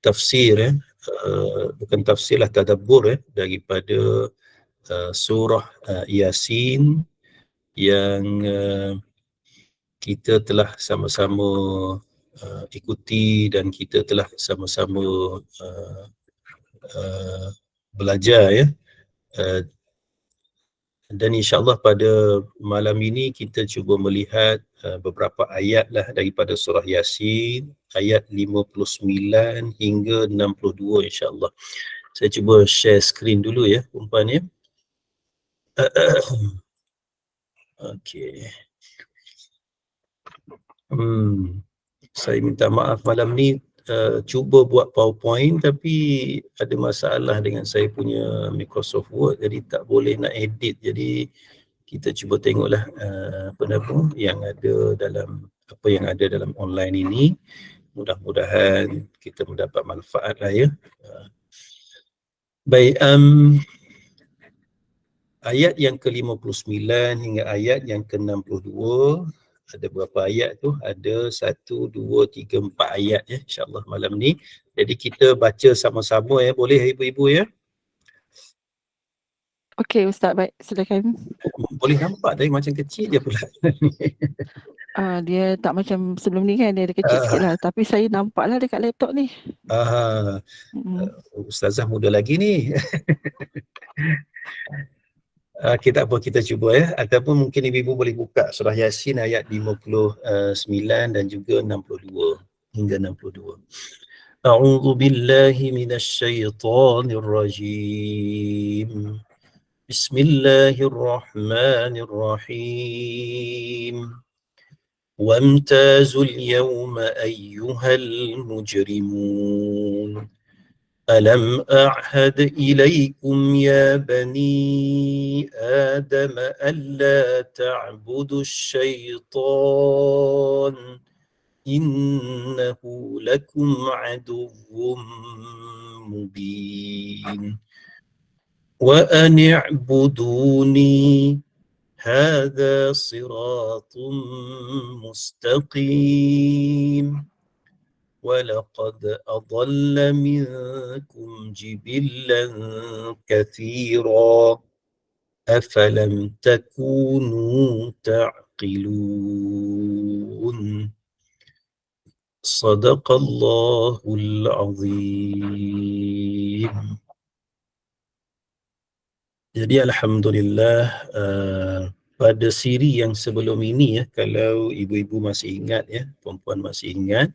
tafsir bukan tafsir lah, tadabbur daripada surah Yasin yang kita telah sama-sama ikuti dan kita telah sama-sama belajar dan insyaAllah pada malam ini kita cuba melihat beberapa ayat lah daripada surah Yasin, ayat 59 hingga 62 insyaAllah. Saya cuba share skrin dulu umpan Okey. Saya minta maaf malam ni cuba buat PowerPoint tapi ada masalah dengan saya punya Microsoft Word, jadi tak boleh nak edit. Jadi kita cuba tengoklah apa yang ada dalam online ini. Mudah-mudahan kita mendapat manfaat lah Baik, ayat yang ke-59 hingga ayat yang ke-62. Ada berapa ayat tu? Ada 1, 2, 3, 4 ayat insyaAllah malam ni. Jadi kita baca sama-sama boleh ibu-ibu Okey Ustaz, baik, silakan. Boleh nampak tapi macam kecil je pula. Dia tak macam sebelum ni kan, dia ada kecil sikit lah. Tapi saya nampak lah dekat laptop ni. Ustazah muda lagi ni. Tak apa, kita cuba ataupun mungkin ibu-ibu boleh buka surah Yasin ayat 59 dan juga 62 hingga 62. A'udzu billahi minasy syaithanir rajim. Bismillahirrahmanirrahim. وامتازوا اليوم أيها المجرمون ألم أعهد إليكم يا بني آدم ألا تعبدوا الشيطان إنه لكم عدو مبين وأن اعبدوني هذا صراط مستقيم ولقد أضل منكم جبلا كثيرا أفلم تكونوا تعقلون صدق الله العظيم. Jadi alhamdulillah pada siri yang sebelum ini kalau ibu-ibu masih ingat perempuan masih ingat,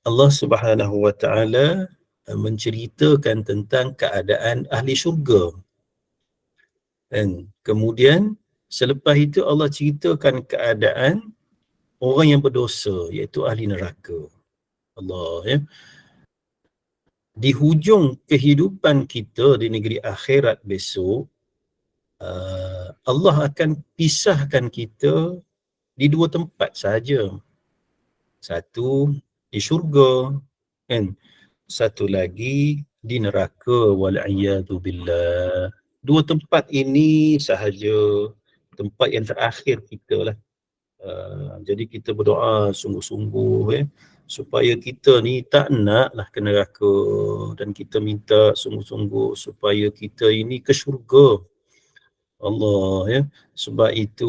Allah Subhanahu wa taala menceritakan tentang keadaan ahli syurga. Dan kemudian selepas itu Allah ceritakan keadaan orang yang berdosa, iaitu ahli neraka. Allah Di hujung kehidupan kita di negeri akhirat besok, Allah akan pisahkan kita di dua tempat saja. Satu di syurga satu lagi di neraka, wal'iyadu billah. Dua tempat ini sahaja tempat yang terakhir kita lah. Jadi kita berdoa sungguh-sungguh supaya kita ni tak naklah ke neraka, dan kita minta sungguh-sungguh supaya kita ini ke syurga Allah Sebab itu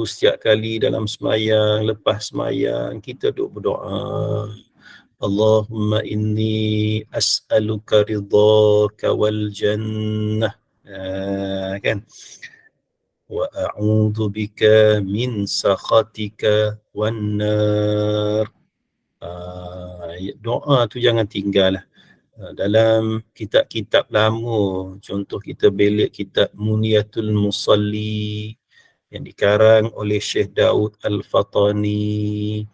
setiap kali dalam semayang, lepas semayang, kita duk berdoa, Allahumma inni as'aluka ridhaka wal jannah, kan? Wa a'udzu bika min sakhatika wan nar. Doa tu jangan tinggal lah. Dalam kitab-kitab lama, contoh kita belik kitab Muniyatul Musalli yang dikarang oleh Syekh Daud Al-Fatani,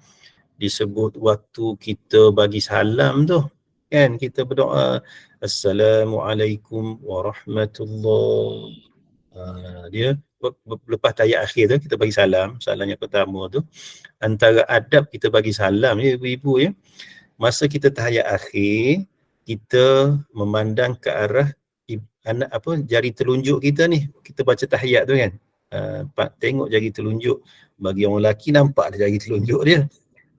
disebut waktu kita bagi salam tu kan, kita berdoa Assalamualaikum warahmatullahi. Dia lepas tayat akhir tu kita bagi salam yang pertama tu. Antara adab kita bagi salam ibu-ibu masa kita tahiyat akhir, kita memandang ke arah jari telunjuk kita ni. Kita baca tahiyat tu kan, tengok jari telunjuk. Bagi orang lelaki nampak jari telunjuk dia.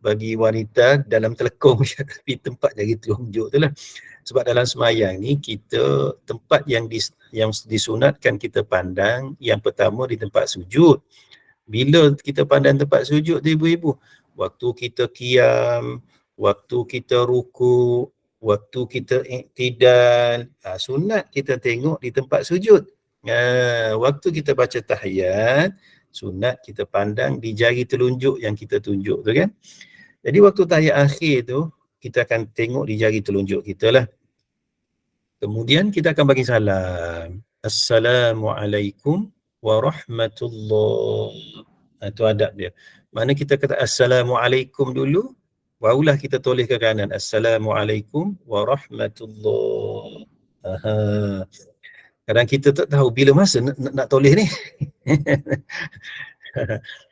bagi wanita dalam telekung di tempat jari telunjuk tu lah. Sebab dalam semayang ni kita tempat yang disunatkan kita pandang, yang pertama di tempat sujud. Bila kita pandang tempat sujud tu ibu-ibu, waktu kita qiyam, waktu kita ruku, waktu kita iktidal, sunat kita tengok di tempat sujud. Waktu kita baca tahiyat, sunat kita pandang di jari telunjuk yang kita tunjuk tu kan. Jadi waktu tahiyat akhir tu, kita akan tengok di jari telunjuk kita lah. Kemudian kita akan bagi salam. Assalamualaikum warahmatullahi. Itu adab dia. Mana kita kata Assalamualaikum dulu, barulah kita toleh ke kanan. Assalamualaikum warahmatullahi. Kadang kita tak tahu bila masa nak toleh ni.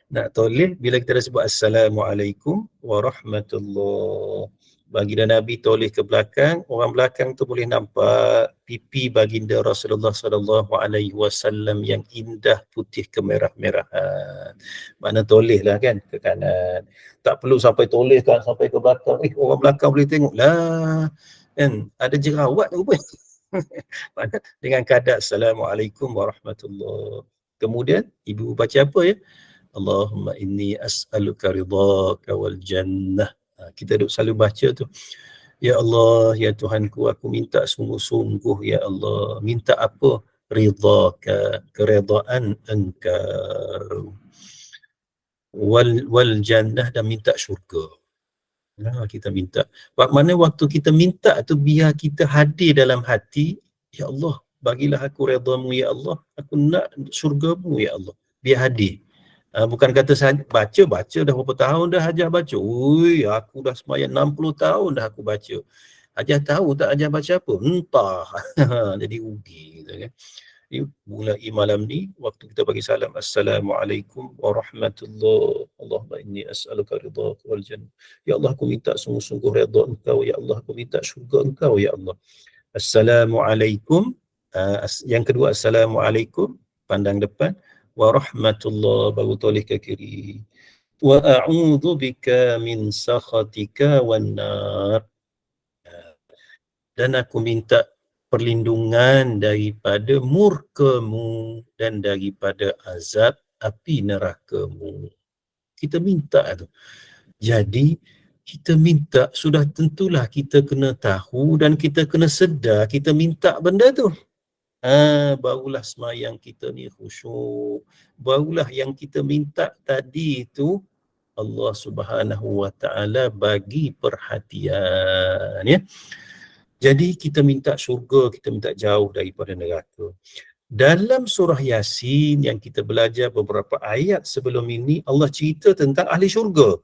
Nak toleh bila kita dah sebut Assalamualaikum warahmatullahi. Baginda Nabi toleh ke belakang, orang belakang tu boleh nampak pipi baginda Rasulullah sallallahu alaihi wasallam yang indah putih kemerah-merahan. Mana toleh lah kan ke kanan. Tak perlu sampai toleh kan sampai ke belakang. Orang belakang boleh tengok lah. Kan ada jerawat tu pun. Dengan kadar Assalamualaikum warahmatullahi. Kemudian ibu baca apa ya? Allahumma inni as'aluka ridhaka wal jannah. Kita duk selalu baca tu. Ya Allah, ya Tuhanku, aku minta sungguh-sungguh ya Allah. Minta apa? Ridhaka, keredaan engkau. Wal jannah, dan minta syurga. Kita minta. Mana waktu kita minta tu biar kita hadir dalam hati, ya Allah, bagilah aku redamu ya Allah. Aku nak syurgamu ya Allah. Biar hadir. Bukan kata saja baca dah berapa tahun dah ajar baca. Ui, aku dah sembahyang 60 tahun dah aku baca. Ajar tahu tak ajar baca apa? Entah. Jadi rugi gitu kan. Mulai malam ni waktu kita bagi salam Assalamualaikum warahmatullahi. Allahumma inni as'aluka ridhaka wal jannah. Ya Allah, aku minta sungguh-sungguh redha engkau ya Allah. Aku minta syurga engkau ya Allah. Assalamualaikum. Yang kedua Assalamualaikum, pandang depan. Warahmatullahi, baru toleh ke kiri. Wa a'udzu bika min sakhatika wan nar. Dan aku minta perlindungan daripada murkamu dan daripada azab api nerakamu. Kita minta tu. Jadi kita minta, sudah tentulah kita kena tahu dan kita kena sedar kita minta benda tu. Barulah semayang kita ni khusyuk. Barulah yang kita minta tadi itu Allah Subhanahu wa taala bagi perhatian ya. Jadi kita minta syurga, kita minta jauh daripada neraka. Dalam surah Yasin yang kita belajar beberapa ayat sebelum ini, Allah cerita tentang ahli syurga.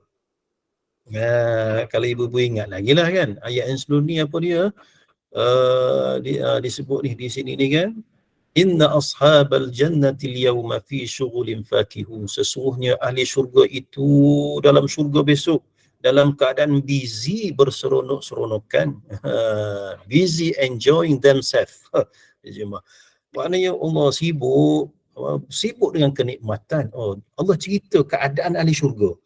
Kalau ibu-ibu ingat lagi lah kan, ayat yang sebelum ni apa dia? Disebut ni di sini ni kan, inna ashabal jannati al-yawma fi syughulin fakihun. Sesungguhnya ahli syurga itu dalam syurga besok dalam keadaan busy berseronok-seronokan, busy enjoying themselves. Maknanya Allah sibuk dengan kenikmatan. Allah cerita keadaan ahli syurga.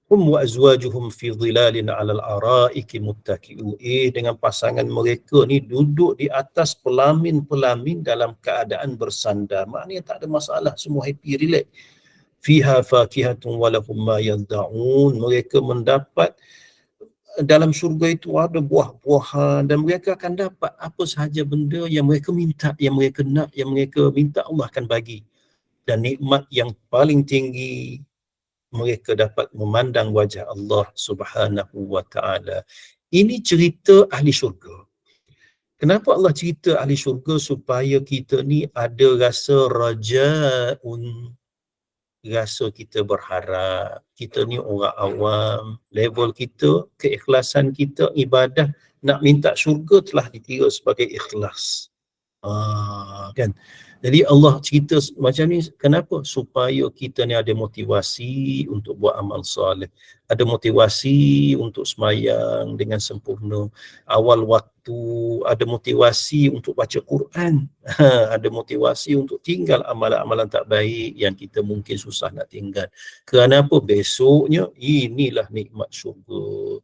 Hum wa azwajuhum fi dhilalin 'alal ara'iki muttaqi'un. Dengan pasangan mereka ni duduk di atas pelamin-pelamin dalam keadaan bersandar. Maknanya tak ada masalah, semua happy, relax. Fiha fakihatun wa lahum ma yad'un. Mereka mendapat dalam syurga itu ada buah-buahan dan mereka akan dapat apa sahaja benda yang mereka minta, yang mereka nak, yang mereka minta Allah akan bagi. Dan nikmat yang paling tinggi, mereka dapat memandang wajah Allah Subhanahu wa taala. Ini cerita ahli syurga. Kenapa Allah cerita ahli syurga? Supaya kita ni ada rasa raja'un, rasa kita berharap. Kita ni orang awam, level kita, keikhlasan kita, ibadah nak minta syurga telah dikira sebagai ikhlas. Kan? Jadi Allah cerita macam ni kenapa? Supaya kita ni ada motivasi untuk buat amal soleh, ada motivasi untuk sembahyang dengan sempurna awal waktu, ada motivasi untuk baca Quran, ada motivasi untuk tinggal amalan-amalan tak baik yang kita mungkin susah nak tinggal. Kerana apa? Besoknya inilah nikmat syurga.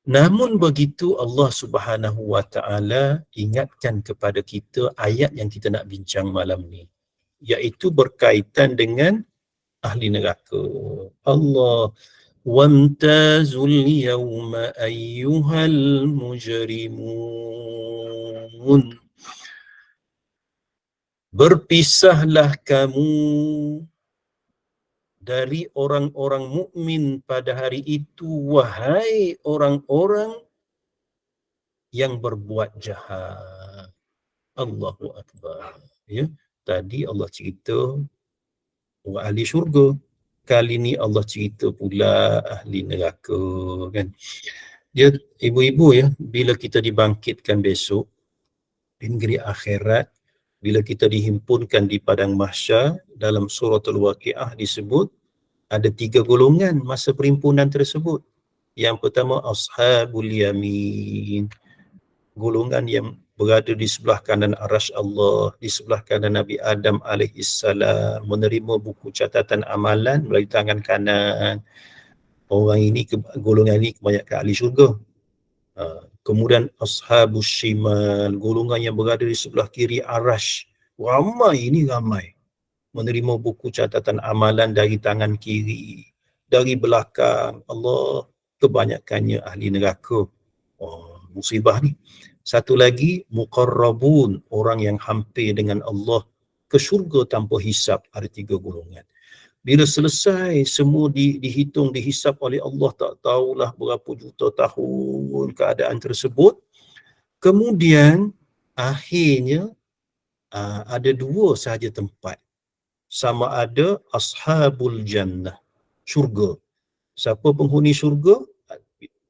Namun begitu Allah Subhanahu wa taala ingatkan kepada kita ayat yang kita nak bincang malam ni, iaitu berkaitan dengan ahli neraka. Allah, wamtazul yawma ayyuhal mujrimun. Berpisahlah kamu dari orang-orang mukmin pada hari itu, wahai orang-orang yang berbuat jahat. Allahu Akbar. Ya, tadi Allah cerita orang ahli syurga. Kali ni Allah cerita pula ahli neraka, kan. Dia ibu-ibu ya, bila kita dibangkitkan besok di negeri akhirat, bila kita dihimpunkan di padang mahsyar, dalam suratul Waqiah disebut ada 3 golongan masa perhimpunan tersebut. Yang pertama ashabul yamin, golongan yang berada di sebelah kanan arasy Allah, di sebelah kanan Nabi Adam alaihissalam, menerima buku catatan amalan melalui tangan kanan. Orang ini, golongan ini kebanyakan ahli syurga. Kemudian ashabus shimal, golongan yang berada di sebelah kiri arasy. Ramai menerima buku catatan amalan dari tangan kiri, dari belakang. Allah, kebanyakannya ahli neraka. Musibah ni. Satu lagi, muqarrabun, orang yang hampir dengan Allah ke syurga tanpa hisap. Ada 3 golongan. Bila selesai semua dihitung, dihisap oleh Allah, tak tahulah berapa juta tahun keadaan tersebut. Kemudian akhirnya ada 2 sahaja tempat. Sama ada ashabul jannah, syurga. Siapa penghuni syurga?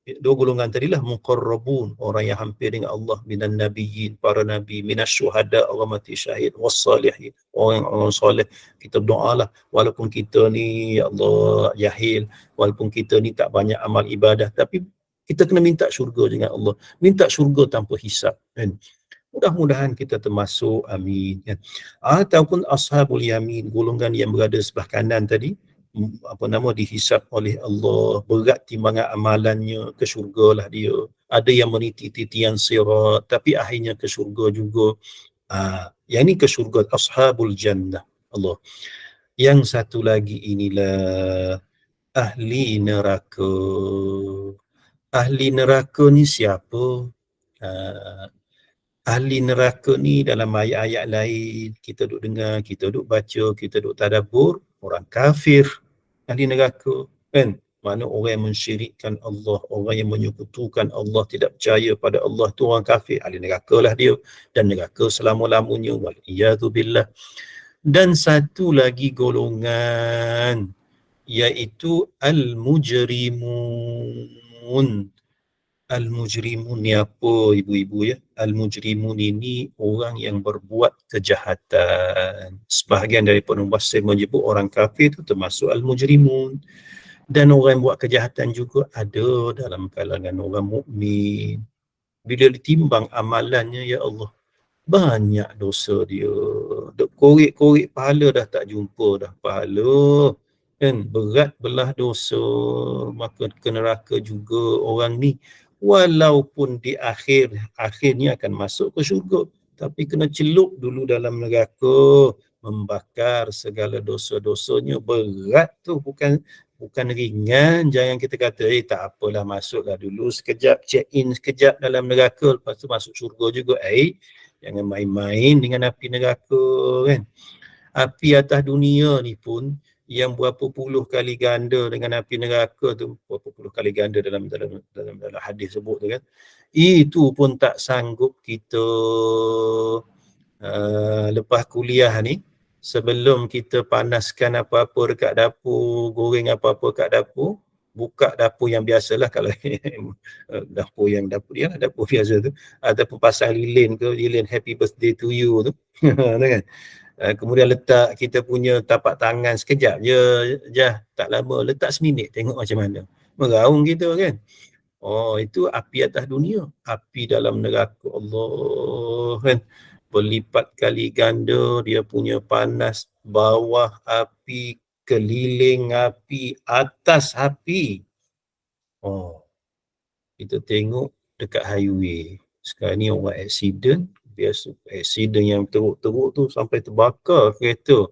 2 golongan tadilah, muqarrabun, orang yang hampir dengan Allah, minan nabiyyin, para nabi, minas syuhada, orang mati syahid, wassalihin, orang-orang soleh. Kita berdoalah, walaupun kita ni ya Allah jahil, walaupun kita ni tak banyak amal ibadah, tapi kita kena minta syurga dengan Allah, minta syurga tanpa hisap, kan. Mudah-mudahan kita termasuk, amin, kan. Ataupun ashabul yamin, golongan yang berada sebelah kanan tadi, dihisap oleh Allah, berat timbangan amalannya, ke syurgalah dia. Ada yang meniti titian sirat tapi akhirnya ke syurga juga. Yang ni ke syurga, ashabul jannah. Allah. Yang satu lagi inilah ahli neraka. Ahli neraka ni siapa? Ahli neraka ni dalam ayat-ayat lain kita duk dengar, kita duk baca, kita duk tadabbur, orang kafir ahli neraka, kan. Mana orang yang mensyirikkan Allah, orang yang menyekutukan Allah, tidak percaya pada Allah, tu orang kafir, ahli neraka lah dia, dan neraka selama-lamanya, waliyadzubillah. Dan satu lagi golongan, iaitu al-mujrimun. Al-mujrimun ni apa ibu-ibu ya? Al-mujrimun ini orang yang berbuat kejahatan. Sebahagian daripada mufassir menyebut orang kafir itu termasuk al-mujrimun. Dan orang yang buat kejahatan juga ada dalam kalangan orang mukmin. Bila ditimbang amalannya, ya Allah, banyak dosa dia. Duk korek-korek pahala dah tak jumpa dah pahala. Kan, berat belah dosa, maka ke neraka juga orang ni. Walaupun di akhirnya akan masuk ke syurga, tapi kena celup dulu dalam neraka, membakar segala dosa-dosanya. Berat tu, bukan ringan. Jangan kita kata tak apalah, masuklah dulu sekejap, check in sekejap dalam neraka, lepas tu masuk syurga juga. Jangan main-main dengan api neraka, kan. Api atas dunia ni pun yang berapa puluh kali ganda dengan api neraka tu, berapa puluh kali ganda dalam hadis sebut tu, kan. Itu pun tak sanggup kita lepas kuliah ni, sebelum kita panaskan apa-apa dekat dapur, goreng apa-apa kat dapur, buka dapur yang biasalah kalau dapur dia lah, dapur biasa tu, ataupun pasang lilin ke, lilin happy birthday to you tu kan. Kemudian letak kita punya tapak tangan sekejap je, tak lama, letak seminit, tengok macam mana meraung kita kan. Oh, itu api atas dunia, api dalam neraka Allah kan, berlipat kali ganda dia punya panas, bawah api, keliling api, atas api. Oh, kita tengok dekat highway sekarang ni orang accident, biasa accident yang teruk-teruk tu sampai terbakar kereta.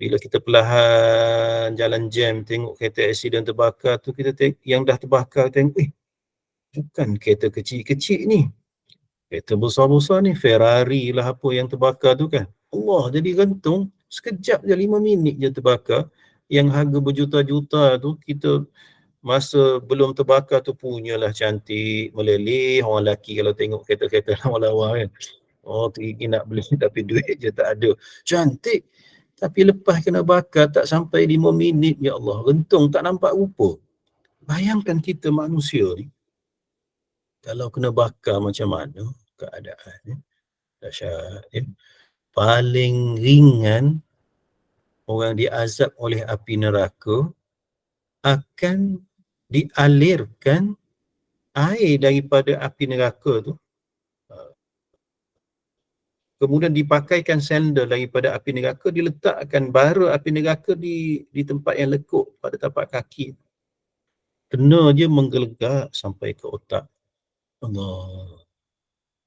Bila kita perlahan jalan jam tengok kereta accident terbakar tu, kita tengok yang dah terbakar, tengok bukan kereta kecil-kecil ni, kereta besar-besar ni, Ferrari lah apa yang terbakar tu kan. Allah, jadi gantung sekejap je, 5 minit je terbakar. Yang harga berjuta-juta tu, kita masa belum terbakar tu punyalah cantik, meleleh. Orang lelaki kalau tengok kereta-kereta lawa-lawa kan, oh teringin nak beli tapi duit je tak ada. Cantik, tapi lepas kena bakar tak sampai 5 minit, ya Allah, gantung tak nampak rupa. Bayangkan kita manusia ni, kalau kena bakar macam mana keadaannya, dahsyat ya. Paling ringan orang diazab oleh api neraka, akan dialirkan air daripada api neraka tu, kemudian dipakaikan sandal daripada api neraka, diletakkan bara api neraka di tempat yang lekuk pada tapak kaki, kena dia menggelegak sampai ke otak. Allah,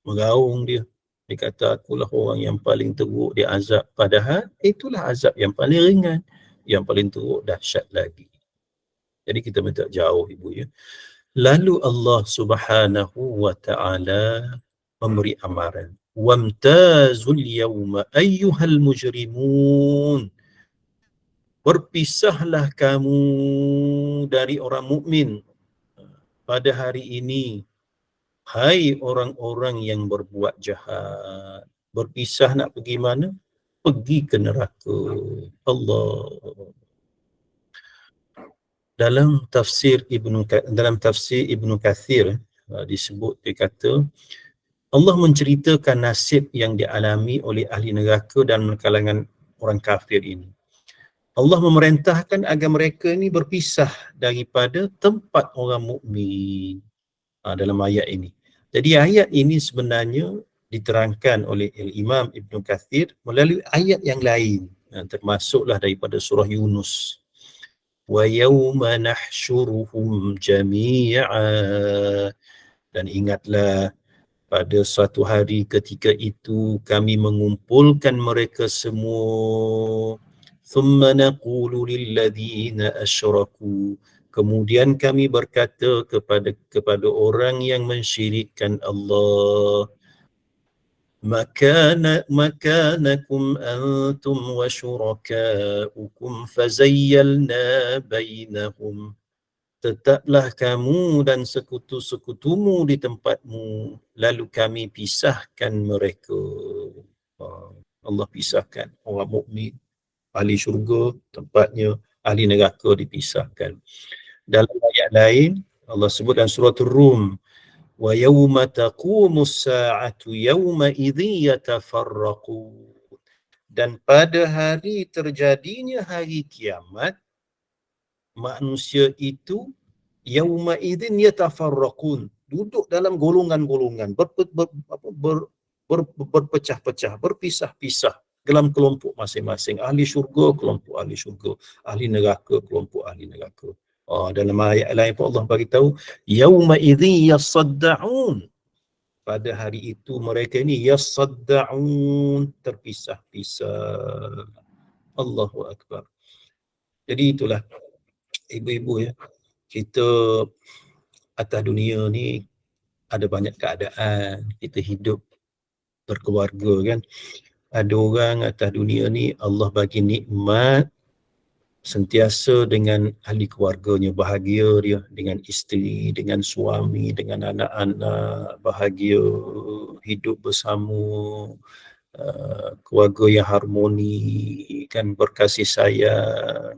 meraung dia. Dia kata, akulah orang yang paling teruk dia azab. Padahal itulah azab yang paling ringan. Yang paling teruk dahsyat lagi. Jadi kita minta jauh ibu ya. Lalu Allah Subhanahu wa ta'ala memberi amaran. Wamtazul yawma ayyuhal mujrimun. Berpisahlah kamu dari orang mukmin pada hari ini, hai orang-orang yang berbuat jahat. Berpisah nak pergi mana? Pergi ke neraka. Allah. Dalam tafsir Ibnu Kathir disebut, dia kata Allah menceritakan nasib yang dialami oleh ahli neraka dan kalangan orang kafir ini. Allah memerintahkan agar mereka ini berpisah daripada tempat orang mukmin dalam ayat ini. Jadi ayat ini sebenarnya diterangkan oleh Imam Ibnu Kathir melalui ayat yang lain, termasuklah daripada surah Yunus. Wa yawma nahsyuruhum jami'a, dan ingatlah pada suatu hari ketika itu kami mengumpulkan mereka semua. Thumma naqulu lilladhina asyraku, kemudian kami berkata kepada orang yang mensyirikkan Allah, makanakum antum wa syurakaukum fazayyalna bainahum, tetaplah kamu dan sekutu-sekutumu di tempatmu, lalu kami pisahkan mereka. Allah pisahkan orang mukmin, ahli syurga tempatnya, ahli neraka dipisahkan. Dalam ayat lain Allah sebut dalam surah Ar-Rum, wa yawma taqumus sa'atu yawma idzin yatafarraqun, dan pada hari terjadinya hari kiamat, manusia itu yauma idzin yatafarraqun, duduk dalam golongan-golongan, berpecah-pecah, berpisah-pisah dalam kelompok masing-masing. Ahli syurga kelompok ahli syurga, ahli neraka kelompok ahli neraka. Dalam ayat lain pun Allah bagi tahu yauma idzin yasaddaun, pada hari itu mereka ini yasaddaun, terpisah-pisah. Allahu akbar. Jadi itulah ibu-ibu ya, kita atas dunia ni ada banyak keadaan, kita hidup berkeluarga kan. Ada orang atas dunia ni Allah bagi nikmat sentiasa dengan ahli keluarganya, bahagia dia dengan isteri, dengan suami, dengan anak-anak, bahagia hidup bersama, keluarga yang harmoni kan, berkasih sayang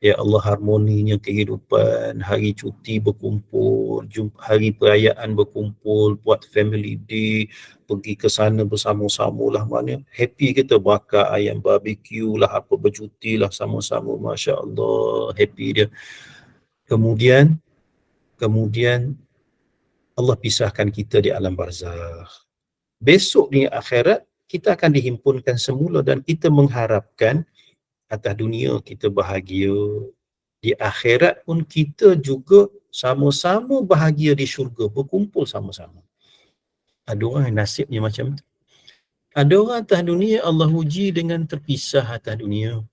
Ya Allah, harmoninya kehidupan, hari cuti berkumpul, hari perayaan berkumpul, buat family day, pergi ke sana bersama-sama lah, mana happy kita, bakar ayam barbecue lah, apa, bercuti lah sama-sama, Masya Allah, happy dia. Kemudian Allah pisahkan kita di alam barzakh. Besok di akhirat kita akan dihimpunkan semula, dan kita mengharapkan atas dunia kita bahagia, di akhirat pun kita juga sama-sama bahagia di syurga, berkumpul sama-sama. Ada orang yang nasibnya macam tu. Ada orang atas dunia Allah uji dengan terpisah atas dunia.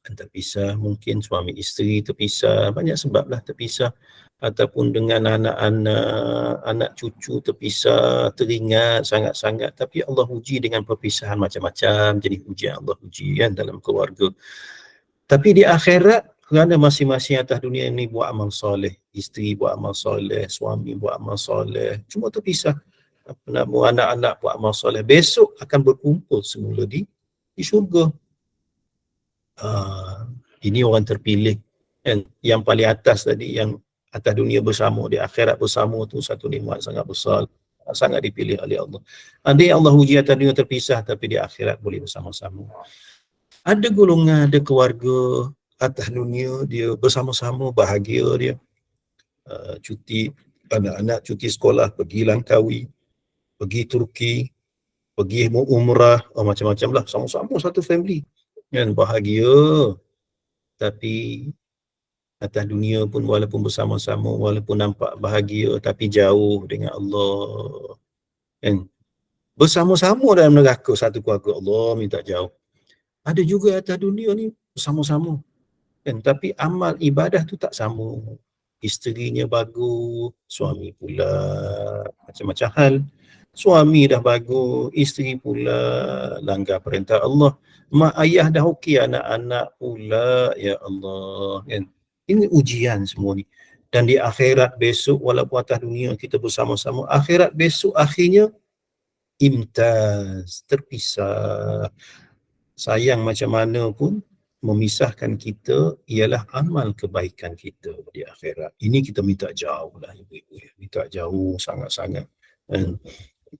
Terpisah, mungkin suami isteri terpisah, banyak sebablah terpisah, ataupun dengan anak-anak, anak cucu terpisah, teringat sangat-sangat, tapi Allah uji dengan perpisahan macam-macam, jadi ujian Allah uji kan dalam keluarga. Tapi di akhirat, kerana masing-masing atas dunia ini buat amal soleh, isteri buat amal soleh, suami buat amal soleh, cuma terpisah. Anak-anak buat amal soleh, besok akan berkumpul semula di syurga. Ini orang terpilih, kan? Yang paling atas tadi, yang atas dunia bersama, di akhirat bersama tu satu nikmat sangat besar, sangat dipilih oleh Allah. Ada yang Allah uji atas dunia terpisah, tapi di akhirat boleh bersama-sama. Ada golongan, ada keluarga atas dunia dia bersama-sama bahagia dia, cuti, anak-anak cuti sekolah, pergi Langkawi, pergi Turki, pergi umrah, macam-macam lah, sama-sama satu family, kan, bahagia. Tapi atas dunia pun walaupun bersama-sama, walaupun nampak bahagia, tapi jauh dengan Allah, kan, bersama-sama dalam neraka satu keluarga, Allah minta jauh. Ada juga atas dunia ni bersama-sama, kan, tapi amal ibadah tu tak sama. Isterinya bagus, suami pula macam-macam hal. Suami dah bagus, isteri pula langgar perintah Allah. Mak ayah dah okey, anak-anak pula, ya Allah, kan. Ini ujian semua ni. Dan di akhirat besok, walaupun atas dunia kita bersama-sama, akhirat besok akhirnya imtaz, terpisah. Sayang macam mana pun, memisahkan kita ialah amal kebaikan kita di akhirat. Ini kita minta jauh lah, ibu-ibu, minta jauh sangat-sangat. Dan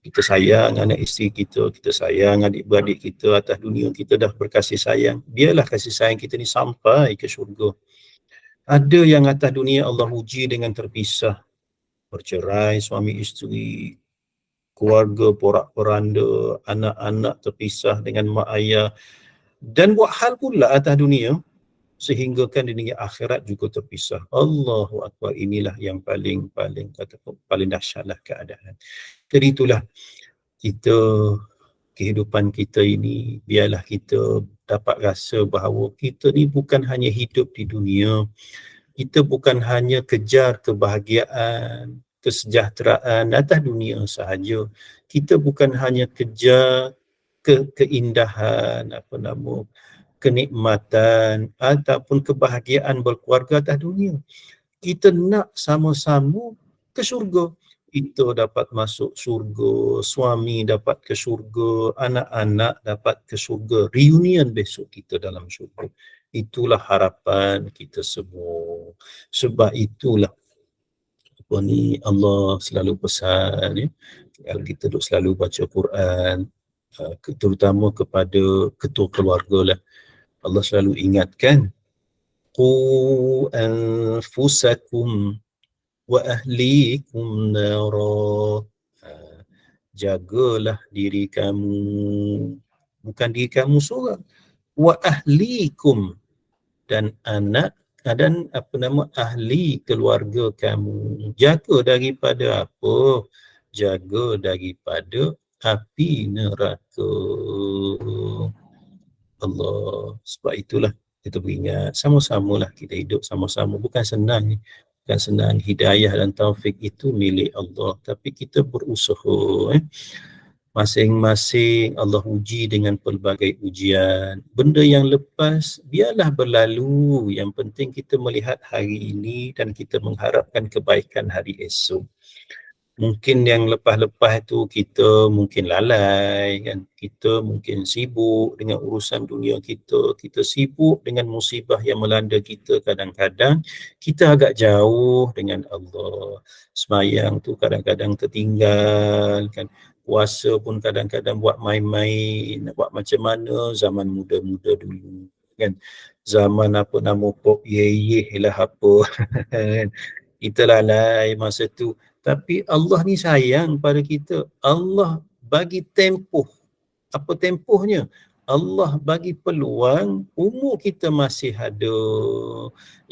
kita sayang anak isteri kita, kita sayang adik-beradik kita, atas dunia kita dah berkasih sayang, biarlah kasih sayang kita ni sampai ke syurga. Ada yang atas dunia Allah uji dengan terpisah, bercerai suami isteri, keluarga porak-poranda, anak-anak terpisah dengan mak ayah, dan buat hal pula atas dunia sehinggakan di dunia akhirat juga terpisah. Allahu Akbar, inilah yang paling dahsyatlah keadaan. Jadi itulah kita, kehidupan kita ini, biarlah kita dapat rasa bahawa kita ni bukan hanya hidup di dunia, kita bukan hanya kejar kebahagiaan, kesejahteraan atas dunia sahaja. Kita bukan hanya kejar keindahan, kenikmatan ataupun kebahagiaan berkeluarga atas dunia. Kita nak sama-sama ke syurga. Kita dapat masuk syurga, suami dapat ke syurga, anak-anak dapat ke syurga, reunion besok kita dalam syurga. Itulah harapan kita semua. Sebab itulah Allah selalu pesan, ya, kalau kita duk selalu baca Quran, terutama kepada ketua keluarga lah, Allah selalu ingatkan, qu anfusakum wa ahlikum nara. Jagalah diri kamu, bukan diri kamu seorang, wa ahlikum, dan anak dan ahli keluarga kamu. Jaga daripada apa? Jaga daripada api neraka. Allah. Sebab itulah kita beringat, sama-samalah kita hidup sama-sama. Bukan senang ni. Bukan senang. Hidayah dan taufik itu milik Allah. Tapi kita berusaha. Masing-masing Allah uji dengan pelbagai ujian. Benda yang lepas, biarlah berlalu. Yang penting kita melihat hari ini dan kita mengharapkan kebaikan hari esok. Mungkin yang lepas-lepas tu kita mungkin lalai kan, kita mungkin sibuk dengan urusan dunia kita, kita sibuk dengan musibah yang melanda kita, kadang-kadang kita agak jauh dengan Allah. Semayang tu kadang-kadang tertinggal kan, puasa pun kadang-kadang buat main-main, nak buat macam mana zaman muda-muda dulu kan, zaman apa nama pop ye lah apa kan, kita lalai masa tu. Tapi Allah ni sayang pada kita. Allah bagi tempoh. Apa tempohnya? Allah bagi peluang, umur kita masih ada.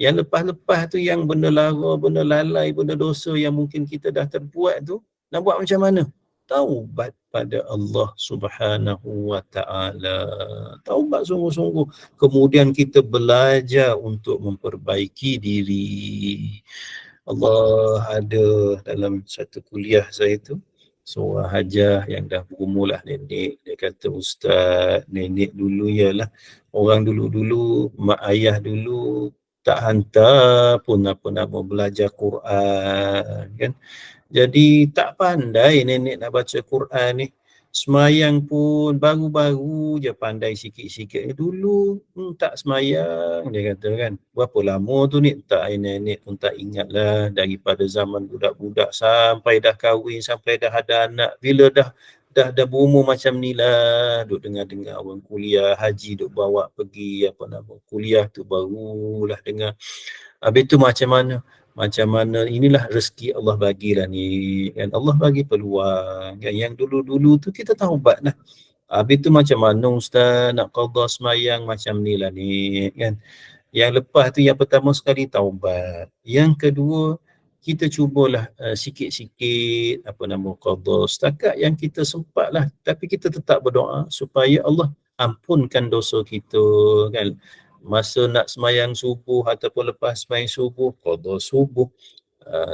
Yang lepas-lepas tu yang benda lara, benda lalai, benda dosa yang mungkin kita dah terbuat tu, nak buat macam mana? Taubat pada Allah Subhanahu wa ta'ala. Taubat sungguh-sungguh. Kemudian kita belajar untuk memperbaiki diri. Allah ada dalam satu kuliah saya tu, seorang hajar yang dah berumur lah, nenek. Dia kata, Ustaz, nenek dulu ialah orang dulu-dulu, mak ayah dulu tak hantar pun apa nama belajar Quran kan. Jadi tak pandai nenek nak baca Quran ni. Semayang pun baru-baru je pandai sikit-sikit. Dulu tak semayang, dia kata kan. Berapa lama tu ni, tak nenek pun tak ingat lah. Daripada zaman budak-budak sampai dah kahwin, sampai dah ada anak. Bila dah berumur macam ni lah, duk dengar-dengar orang kuliah, haji duk bawa pergi apa nama kuliah tu, barulah dengar. Habis tu macam mana inilah rezeki Allah bagilah ni kan, Allah bagi peluang kan. Yang dulu-dulu tu kita taubat lah. Habis tu macam mana Ustaz nak qada semayang macam ni lah ni kan. Yang lepas tu yang pertama sekali taubat, yang kedua kita cubalah sikit-sikit apa nama qada setakat yang kita sempat lah, tapi kita tetap berdoa supaya Allah ampunkan dosa kita kan. Masa nak semayang subuh ataupun lepas semayang subuh, qada subuh.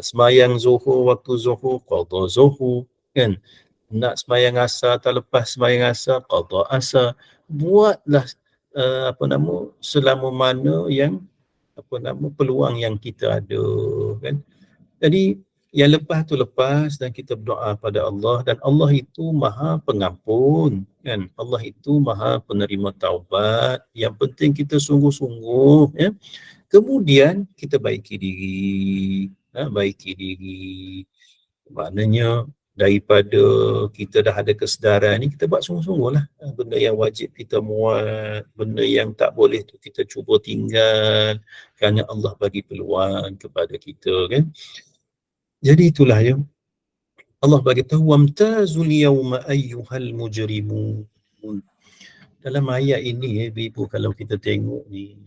Semayang zuhur, waktu zuhur, qada zuhur kan. Nak semayang asar atau lepas semayang asar, qada asar. Buatlah apa nama selama mana yang apa nama peluang yang kita ada kan. Jadi yang lepas tu lepas, dan kita berdoa pada Allah, dan Allah itu Maha Pengampun kan. Allah itu Maha Penerima Taubat. Yang penting kita sungguh-sungguh ya. Kemudian kita baiki diri, baiki diri. Maknanya daripada kita dah ada kesedaran ni, kita buat sungguh-sungguh lah. Benda yang wajib kita muat, benda yang tak boleh tu kita cuba tinggal, kerana Allah bagi peluang kepada kita kan. Jadi itulah ya, Allah bagi tahu wamtazul yauma ayyuhal mujrimun. Dalam ayat ini ibu kalau kita tengok ni,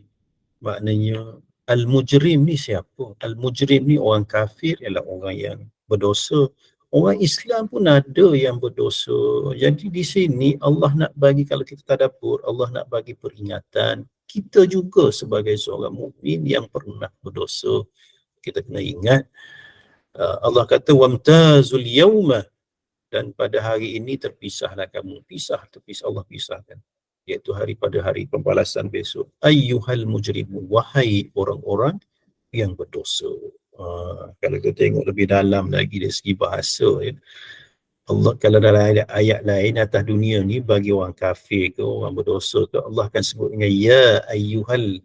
maknanya al-mujrim ni siapa? Al-mujrim ni orang kafir, ialah orang yang berdosa. Orang Islam pun ada yang berdosa. Jadi di sini Allah nak bagi, kalau kita tadabbur, Allah nak bagi peringatan. Kita juga sebagai seorang mukmin yang pernah berdosa, kita kena ingat. Allah kata wamtazul yauma, dan pada hari ini terpisahlah kamu. Terpisah, Allah pisahkan, iaitu pada hari pembalasan besok. Ayyuhal mujrimun, wahai orang-orang yang berdosa. Kalau kita tengok lebih dalam lagi dari segi bahasa ya, Allah kalau dalam ayat lain atas dunia ni, bagi orang kafir ke orang berdosa ke, Allah akan sebut dengan ya ayyuhal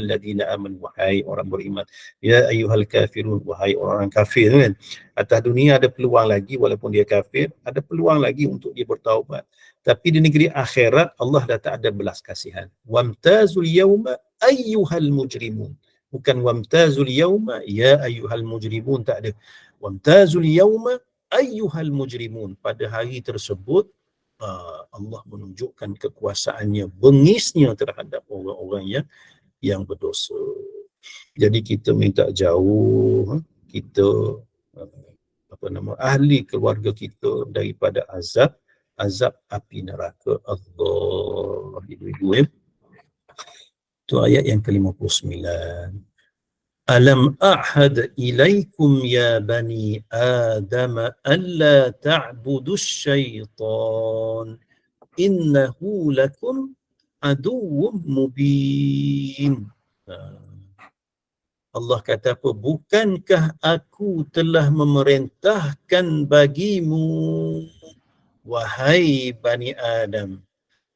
ladina amanu, wahai orang beriman. Ya ayyuhal kafirun, wahai orang kafir kan. Atas dunia ada peluang lagi, walaupun dia kafir, ada peluang lagi untuk dia bertaubat. Tapi di negeri akhirat Allah dah tak ada belas kasihan. Wamtazul yauma ayyuhal mujrimun. Bukan wamtazul yauma ya ayyuhal mujrimun, tak ada. Wamtazul yauma ayyuhal mujrimun. Pada hari tersebut Allah menunjukkan kekuasaannya, bengisnya terhadap orang-orang yang berdosa. Jadi kita minta jauh kita ahli keluarga kita daripada azab api neraka Allah. Ibu-ibu itu ayat yang ke-59. Alam a'had ilaikum ya bani Adam alla ta'budus syaitan innahu lakum aduwwum mubin. Allah kata apa? Bukankah aku telah memerintahkan bagimu, wahai Bani Adam,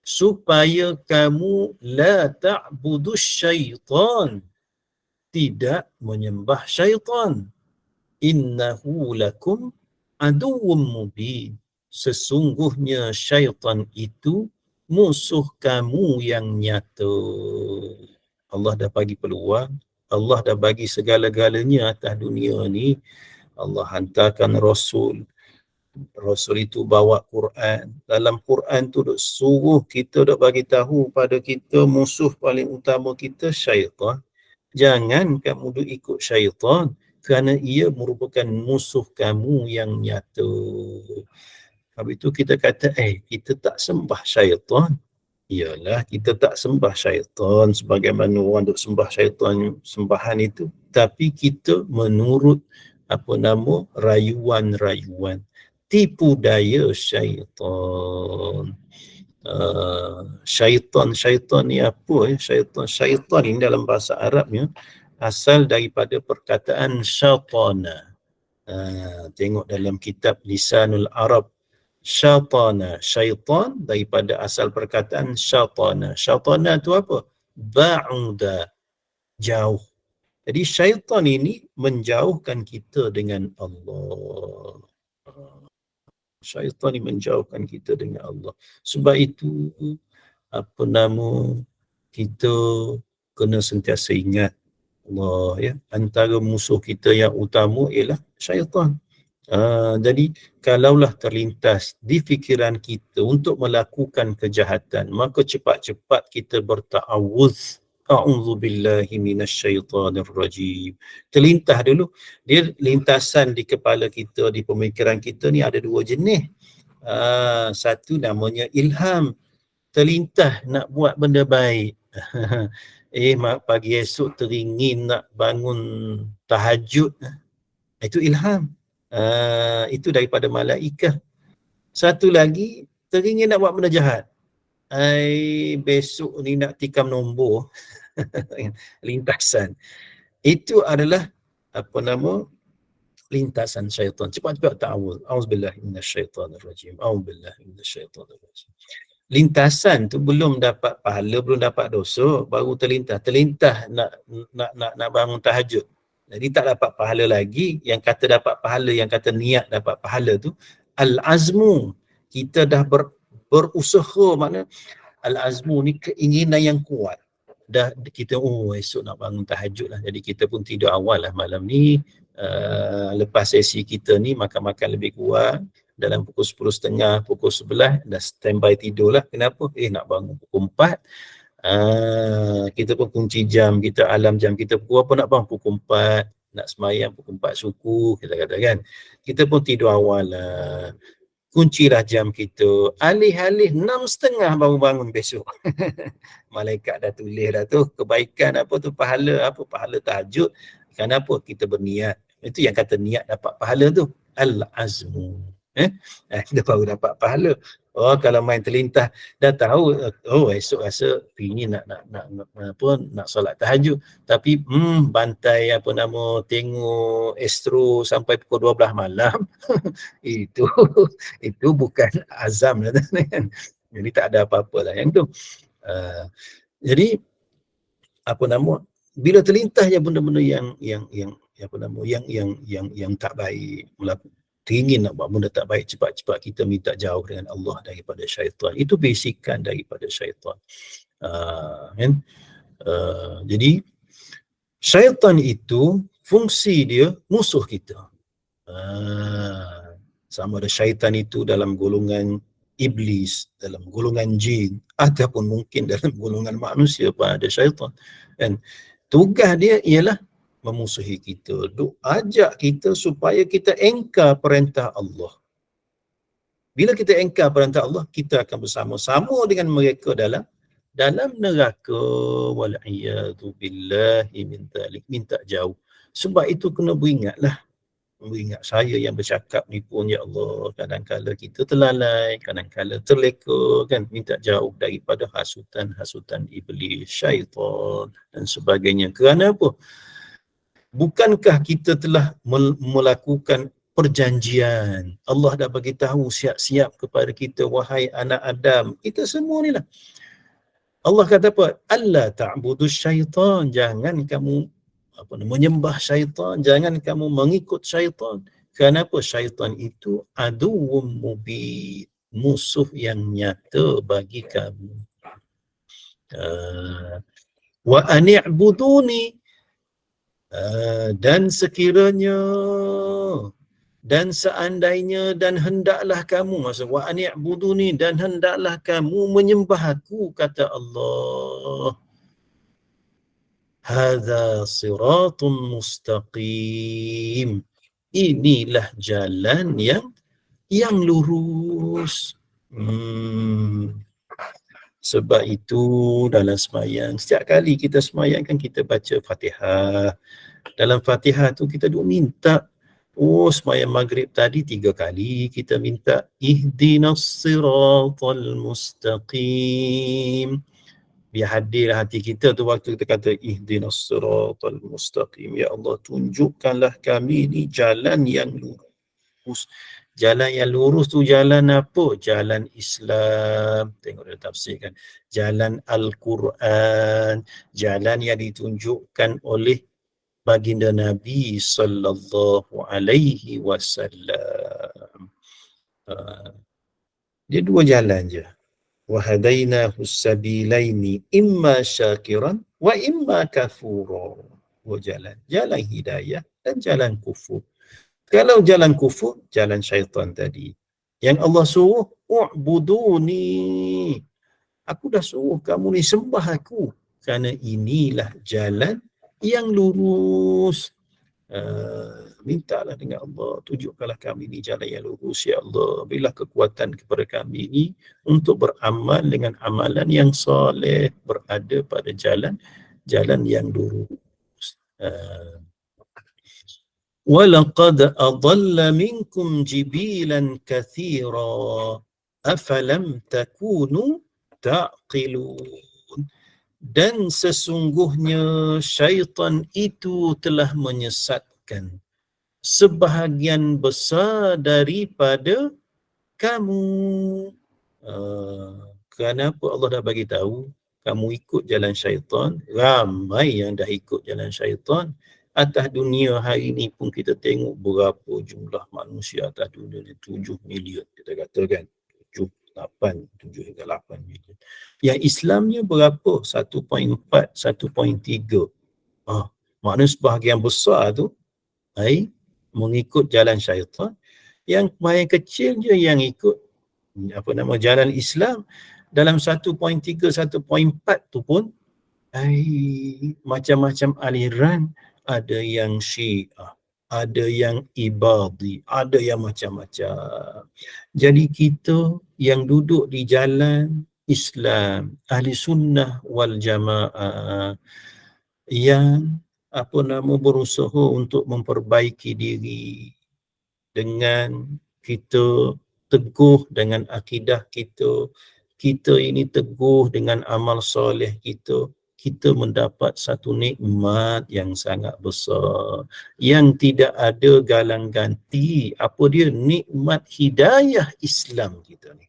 supaya kamu la ta'budus syaitan, tidak menyembah syaitan. Innahu lakum aduwwum mubin. Sesungguhnya syaitan itu musuh kamu yang nyata. Allah dah bagi peluang, Allah dah bagi segala-galanya atas dunia ni. Allah hantarkan Rasul, Rasul itu bawa Quran. Dalam Quran tu duk suruh kita, duk bagi tahu pada kita musuh paling utama kita syaitan. Jangan kamu duk ikut syaitan kerana ia merupakan musuh kamu yang nyata. Habis itu kita kata, kita tak sembah syaitan. Iyalah, kita tak sembah syaitan sebagaimana orang duk sembah syaitan sembahan itu. Tapi kita menurut rayuan-rayuan, tipu daya syaitan. Syaitan ni apa? Syaitan ini dalam bahasa Arabnya asal daripada perkataan syaitana. Tengok dalam kitab Lisanul Arab, syaitana, syaitan daripada asal perkataan syaitana. Syaitana tu apa? Ba'uda, jauh. Jadi syaitan ini menjauhkan kita dengan Allah. Syaitan ini menjauhkan kita dengan Allah. Sebab itu, kita kena sentiasa ingat Allah, ya. Antara musuh kita yang utama ialah syaitan. Jadi kalaulah terlintas di fikiran kita untuk melakukan kejahatan, maka cepat-cepat kita berta'awudz. A'udzubillahi minasyaitanir rajim. Terlintas dulu. Dia lintasan di kepala kita, di pemikiran kita ni ada dua jenis. Satu namanya ilham. Terlintas nak buat benda baik. Pagi esok teringin nak bangun tahajud. Itu ilham. Itu daripada malaikat. Satu lagi, teringin nak buat benda jahat. Besok ni nak tikam nombor. Lintasan. Itu adalah lintasan syaitan. Cepat-cepat ta'awudz. A'udzubillahi minasyaitanirrajim. A'udzubillahi minasyaitanirrajim. Lintasan tu belum dapat pahala, belum dapat dosa, baru terlintas nak bangun tahajud. Jadi tak dapat pahala lagi. Yang kata dapat pahala, yang kata niat dapat pahala tu al-azmu. Kita dah berusaha, makna al-azmu ni keinginan yang kuat. Dah kita esok nak bangun tahajud lah. Jadi kita pun tidur awal lah malam ni. Lepas sesi kita ni makan-makan lebih kurang dalam pukul 10.30, pukul 11 dah standby tidur lah. Kenapa? Nak bangun pukul 4. Kita pun kunci jam kita, alam jam kita pukul apa nak bangun? Pukul 4. Nak semayang pukul 4 suku, kita kata kan. Kita pun tidur awal lah. Kuncilah jam kita. Alih-alih 6.30 baru bangun besok. Malaikat dah tulis dah tu. Kebaikan apa tu? Pahala tahajud. Kenapa? Kita berniat. Itu yang kata niat dapat pahala tu. Al-azmu. Kita baru dapat pahala. Kalau main terlintas dah tahu, esok rasa ingin nak solat tahajud, tapi bantai tengok astro sampai pukul 12 malam. itu bukan azam lah kan. Jadi tak ada apa-apa lah yang tu. Jadi bila terlintas je benda-benda yang tak baik, ingin nak buat benda tak baik, cepat-cepat kita minta jauh dengan Allah daripada syaitan. Itu basikan daripada syaitan. Jadi syaitan itu fungsi dia musuh kita. Sama ada syaitan itu dalam golongan iblis, dalam golongan jin, ataupun mungkin dalam golongan manusia pun ada syaitan. Dan tugas dia ialah memusuhi kita, ajak kita supaya kita engkar perintah Allah. Bila kita engkar perintah Allah, kita akan bersama-sama dengan mereka dalam neraka. Wal'iyadu billahi min dzalik. Minta jauh. Sebab itu kena beringat saya yang bercakap ni pun, ya Allah, kadang-kala kita terlalai, kadang-kala terleka kan, minta jauh daripada hasutan iblis, syaitan dan sebagainya. Kerana apa? Bukankah kita telah melakukan perjanjian? Allah dah bagi tahu siap-siap kepada kita, wahai anak Adam. Kita semua ni lah. Allah kata apa? Allah ta'budu syaitan. Jangan kamu menyembah syaitan. Jangan kamu mengikut syaitan. Kenapa? Syaitan itu aduwwum mubin. Musuh yang nyata bagi kamu. Wa ani'buduni. Dan sekiranya dan seandainya dan hendaklah kamu, maksud wa ani'buduni, dan hendaklah kamu menyembah aku, kata Allah. Hadza siratun mustaqim. Inilah jalan yang lurus. Sebab itu dalam sembahyang, setiap kali kita sembahyang kan kita baca Fatihah. Dalam Fatihah tu kita duk minta. Sembahyang maghrib tadi 3 kali kita minta ihdinas siratal mustaqim. Biar hadir hati kita tu waktu kita kata ihdinas siratal mustaqim. Ya Allah, tunjukkanlah kami ni jalan yang lurus. Jalan yang lurus tu jalan apa? Jalan Islam. Tengok dia tafsirkan. Jalan Al-Quran. Jalan yang ditunjukkan oleh baginda Nabi sallallahu alaihi wasallam. Dia 2 jalan je. Wa hadainahu sabilaini imma syakiran wa imma kafura. 2 jalan. Jalan hidayah dan jalan kufur. Kalau jalan kufur, jalan syaitan tadi. Yang Allah suruh, u'buduni. Aku dah suruh kamu ni sembah aku. Kerana inilah jalan yang lurus. Mintalah dengan Allah, tunjukkanlah kami ni jalan yang lurus, ya Allah. Berilah kekuatan kepada kami ni untuk beramal dengan amalan yang soleh, berada pada jalan yang lurus. وَلَقَدْ أَضَلَّ مِنْكُمْ جِبِيلًا كَثِيرًا أَفَلَمْ تَكُونُوا تَعْقِلُونَ. Dan sesungguhnya syaitan itu telah menyesatkan sebahagian besar daripada kamu. Kenapa Allah dah bagi tahu kamu ikut jalan syaitan? Ramai yang dah ikut jalan syaitan. Atas dunia hari ni pun kita tengok berapa jumlah manusia atas dunia ni, 7 million kita katakan. 7 hingga 8 million. Yang Islamnya berapa? 1.4, 1.3. Maknanya sebahagian besar tu mengikut jalan syaitan. Yang paling kecil je yang ikut jalan Islam. Dalam 1.3, 1.4 tu pun macam-macam aliran. Ada yang Syiah, ada yang Ibadi, ada yang macam-macam. Jadi kita yang duduk di jalan Islam, ahli sunnah wal jamaah, yang berusaha untuk memperbaiki diri dengan kita teguh dengan akidah kita, kita ini teguh dengan amal soleh kita mendapat satu nikmat yang sangat besar yang tidak ada galang ganti. Apa dia? Nikmat hidayah Islam kita ni.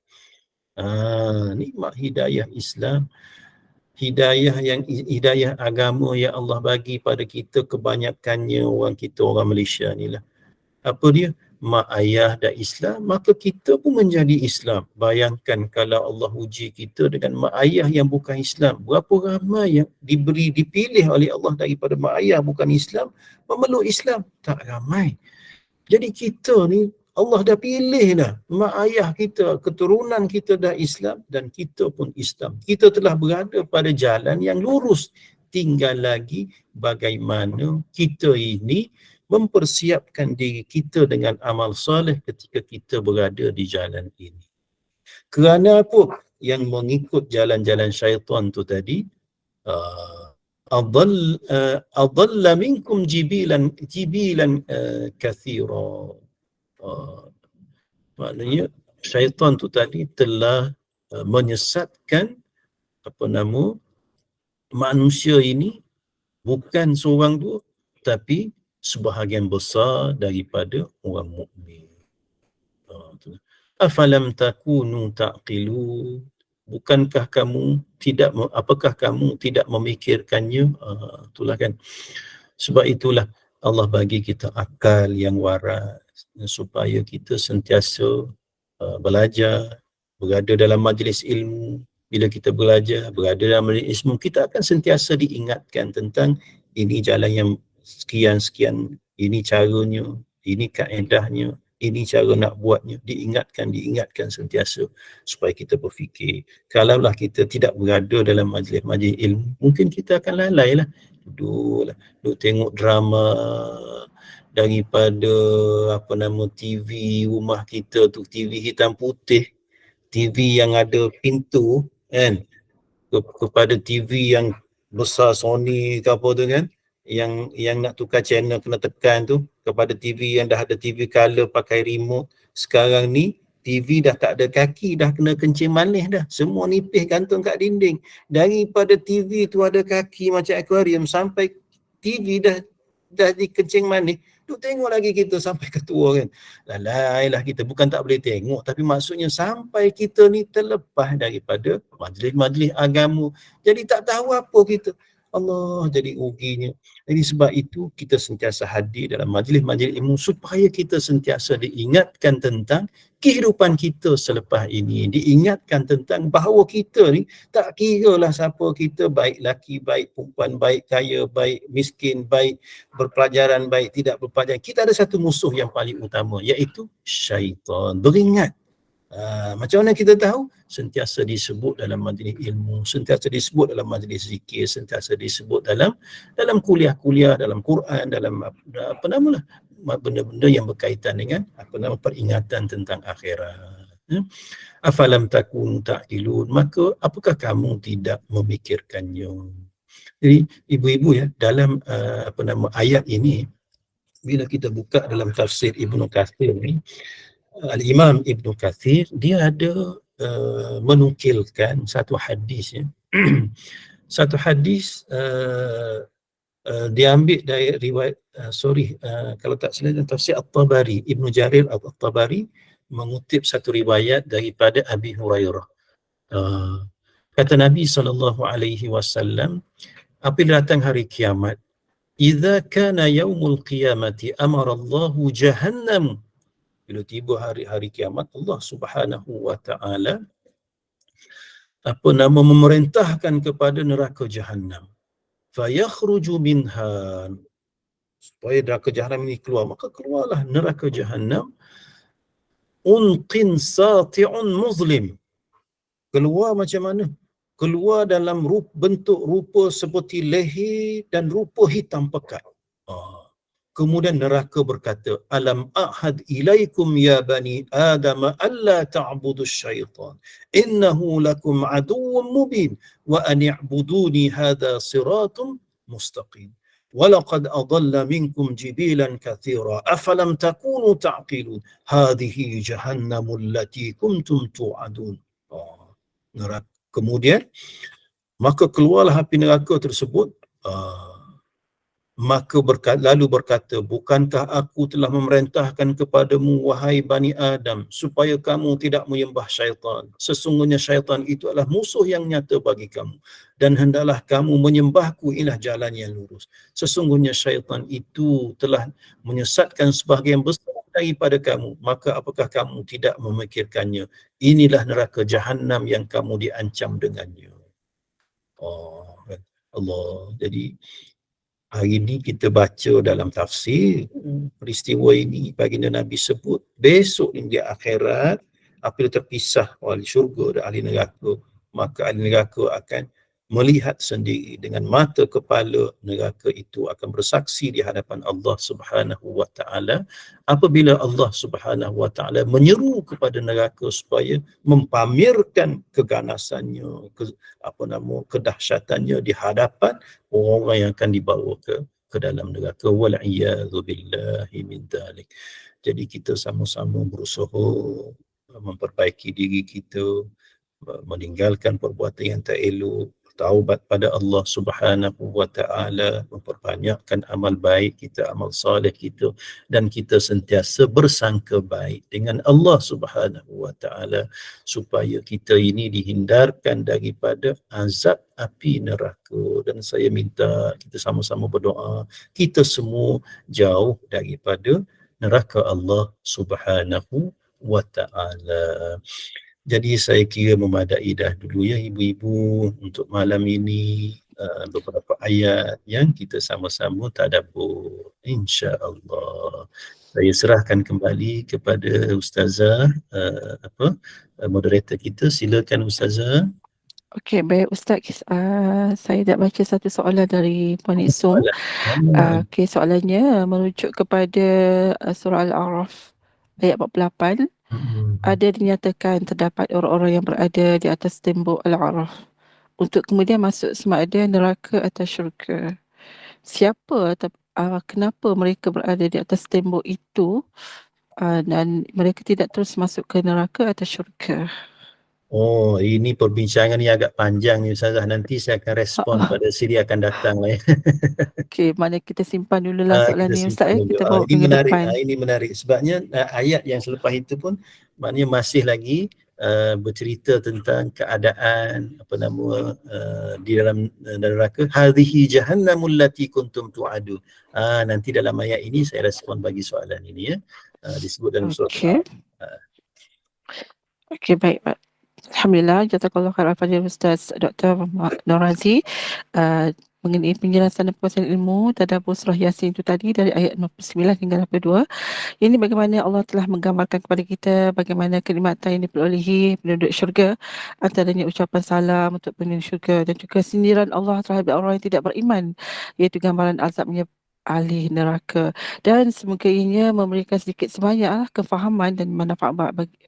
Nikmat hidayah Islam, hidayah agama yang Allah bagi pada kita, kebanyakannya orang Malaysia ni lah. Apa dia? Mak ayah dah Islam, maka kita pun menjadi Islam. Bayangkan kalau Allah uji kita dengan mak ayah yang bukan Islam. Berapa ramai yang dipilih oleh Allah daripada mak ayah bukan Islam, memeluk Islam? Tak ramai. Jadi kita ni, Allah dah pilih dah. Mak ayah kita, keturunan kita dah Islam dan kita pun Islam. Kita telah berada pada jalan yang lurus. Tinggal lagi bagaimana kita ini mempersiapkan diri kita dengan amal soleh ketika kita berada di jalan ini. Kerana apa? Yang mengikut jalan-jalan syaitan tu tadi, adalla minkum jibilan kathira. Maknanya syaitan tu tadi telah menyesatkan manusia ini, bukan seorang dua, tapi sebahagian besar daripada orang mukmin. Afalam takunu ta'qilun, bukankah kamu tidak, apakah kamu tidak memikirkannya? Itulah kan. Sebab itulah Allah bagi kita akal yang waras supaya kita sentiasa belajar, berada dalam majlis ilmu. Bila kita belajar, berada dalam majlis ilmu, kita akan sentiasa diingatkan tentang ini jalan yang sekian-sekian, ini caranya, ini kaedahnya, ini cara nak buatnya, diingatkan sentiasa supaya kita berfikir. Kalaulah kita tidak berada dalam majlis-majlis ilmu, mungkin kita akan lalai lah, duduk tengok drama daripada TV rumah kita tu, TV hitam putih, TV yang ada pintu kan, kepada TV yang besar Sony ke apa tu kan, yang nak tukar channel kena tekan tu, kepada TV yang dah ada TV color pakai remote. Sekarang ni TV dah tak ada kaki, dah kena kencing manis dah, semua nipis gantung kat dinding. Daripada TV tu ada kaki macam akuarium sampai TV dah dikencing manis, duk tengok lagi kita sampai ketua kan. Lalai lah kita, bukan tak boleh tengok, tapi maksudnya sampai kita ni terlepas daripada majlis-majlis agama, jadi tak tahu apa kita. Allah, jadi ruginya. Jadi sebab itu kita sentiasa hadir dalam majlis-majlis ilmu supaya kita sentiasa diingatkan tentang kehidupan kita selepas ini, diingatkan tentang bahawa kita ni tak kira lah siapa kita, baik laki, baik perempuan, baik kaya, baik miskin, baik berpelajaran, baik tidak berpelajaran. Kita ada satu musuh yang paling utama, iaitu syaitan. Beringat. Macam mana kita tahu? Sentiasa disebut dalam majlis ilmu, sentiasa disebut dalam majlis zikir, sentiasa disebut dalam kuliah-kuliah, dalam Quran, dalam benda-benda yang berkaitan dengan peringatan tentang akhirat. Afalam takunu ta'qilun, maka apakah kamu tidak memikirkannya? Jadi ibu-ibu ya, dalam ayat ini, bila kita buka dalam tafsir Ibnu Katsir ni, Al-Imam Ibnu Katsir dia ada menukilkan satu hadis ya. Satu hadis diambil dari riwayat kalau tak salah tafsir At-Tabari, Ibnu Jarir At-Tabari mengutip satu riwayat daripada Abi Hurairah. Kata Nabi SAW, apabila datang hari kiamat, idza kana yaumul qiyamati amara Allahu jahannam, bila tiba hari kiamat, Allah Subhanahu wa taala memerintahkan kepada neraka Jahannam, fayakhruju minha, supaya neraka Jahannam ini keluar, maka keluarlah neraka Jahannam, unqin sati'un muzlim, keluar macam mana? Keluar dalam bentuk rupa seperti leher dan rupa hitam pekat. Kemudian neraka berkata, alam ahad ilaikum ya bani Adam alla ta'budu syaitan innahu lakum aduwwun mubin wa an i'buduni hadha siratun mustaqim walaqad adalla minkum jibilan katsira afalam takunu ta'qilun hadhihi jahannamul lati kuntum tu'adun. Neraka. Kemudian maka keluarlah api neraka tersebut, maka lalu berkata, bukankah aku telah memerintahkan kepadamu wahai Bani Adam supaya kamu tidak menyembah syaitan? Sesungguhnya syaitan itu adalah musuh yang nyata bagi kamu, dan hendaklah kamu menyembahku, inilah jalan yang lurus. Sesungguhnya syaitan itu telah menyesatkan sebahagian besar daripada kamu, maka apakah kamu tidak memikirkannya? Inilah neraka Jahannam yang kamu diancam dengannya. Allah. Jadi hari ini kita baca dalam tafsir peristiwa ini, baginda Nabi sebut besok di akhirat, apabila terpisah ahli syurga dan ahli neraka, maka ahli neraka akan melihat sendiri dengan mata kepala neraka itu akan bersaksi di hadapan Allah Subhanahu wa taala, apabila Allah Subhanahu wa taala menyeru kepada neraka supaya mempamerkan keganasannya, kedahsyatannya di hadapan orang yang akan dibawa ke dalam neraka. Wal iyadzu billahi min dzalik. Jadi kita sama-sama berusaha memperbaiki diri kita, meninggalkan perbuatan yang tak elok, taubat pada Allah Subhanahu wa taala, memperbanyakkan amal baik kita, amal soleh kita, dan kita sentiasa bersangka baik dengan Allah Subhanahu wa taala supaya kita ini dihindarkan daripada azab api neraka. Dan saya minta kita sama-sama berdoa kita semua jauh daripada neraka Allah Subhanahu wa taala. Jadi saya kira memadai dah dulu ya ibu-ibu untuk malam ini, beberapa ayat yang kita sama-sama tadabbur, insya-Allah. Saya serahkan kembali kepada Ustazah, moderator kita. Silakan Ustazah. Okey, baik Ustaz. Saya nak baca satu soalan dari Puan Isung. Okey, soalannya merujuk kepada surah Al-A'raf ayat 48. Ada dinyatakan terdapat orang-orang yang berada di atas tembok Al-A'raf untuk kemudian masuk sama ada neraka atau syurga. Siapa atau kenapa mereka berada di atas tembok itu dan mereka tidak terus masuk ke neraka atau syurga? Oh, ini perbincangan yang agak panjang ni Ustazah. Nanti saya akan respon pada siri akan datang lah ya. Okey, mana kita simpan dululah soalan ni Ustaz ya. Kita bawa Ini minggu menarik. depan. Ini menarik sebabnya ayat yang selepas itu pun maknanya masih lagi bercerita tentang keadaan di dalam neraka. Hadhihi jahannamul lati kuntum tu'adu. Nanti dalam ayat ini saya respon bagi soalan ini ya. Disebut dalam surah Al-A'raf. Okey, baik Pak. Alhamdulillah, jazakallah khairan al-fadhil Ustaz Dr. Nur Razi mengenai penjelasan dan penguasaan ilmu tadabbur surah Yasin itu tadi dari ayat 59 hingga 62. Ini bagaimana Allah telah menggambarkan kepada kita bagaimana kenikmatan yang diperolehi penduduk syurga, antaranya ucapan salam untuk penduduk syurga dan juga sindiran Allah terhadap orang yang tidak beriman, iaitu gambaran azabnya ahli neraka. Dan semoga ianya memberikan sedikit sebanyak kefahaman dan manfaat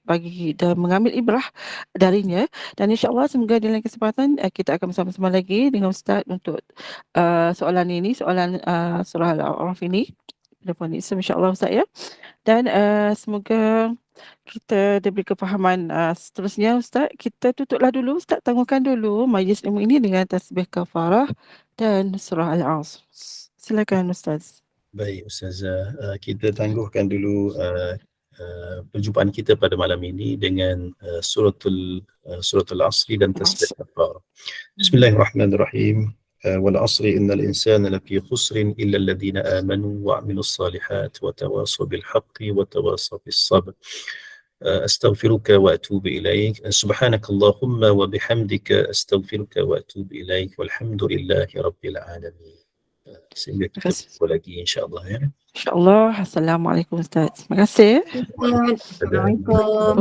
bagi dan mengambil ibrah darinya. Dan insya-Allah semoga di lain kesempatan kita akan bersama-sama lagi dengan Ustaz untuk soalan ini, soalan surah Al-A'raf ini. Depan ini insya-Allah Ustaz ya. Dan semoga kita diberi kefahaman seterusnya Ustaz. Kita tutuplah dulu Ustaz, tangguhkan dulu majlis ilmu ini dengan tasbih kafarah dan surah Al-Asr. Silakan Ustaz. Baik Ustazah, kita tangguhkan dulu perjumpaan kita pada malam ini dengan suratul Asri dan tasbih kafarah. Bismillahirrahmanirrahim. Wal asri innal insana lafi khusrin illa alladhina amanu wa 'amilus salihat wa tawasaw bil haqqi wa tawasaw bis sabr. أستغفرك وأتوب إليك سبحانك اللهم وبحمدك أستغفرك وأتوب إليك والحمد لله رب العالمين. Sehingga kita berjumpa lagi insya-Allah ya. InsyaAllah. Assalamualaikum Ustaz. Terima kasih. Assalamualaikum.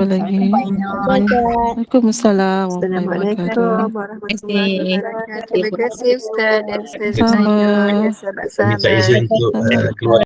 Waalaikumsalam. Assalamualaikum warahmatullahi wabarakatuh. Terima kasih Ustaz dan Ustazah. Sama. Sahabat-sahabat. Minta izin untuk keluar.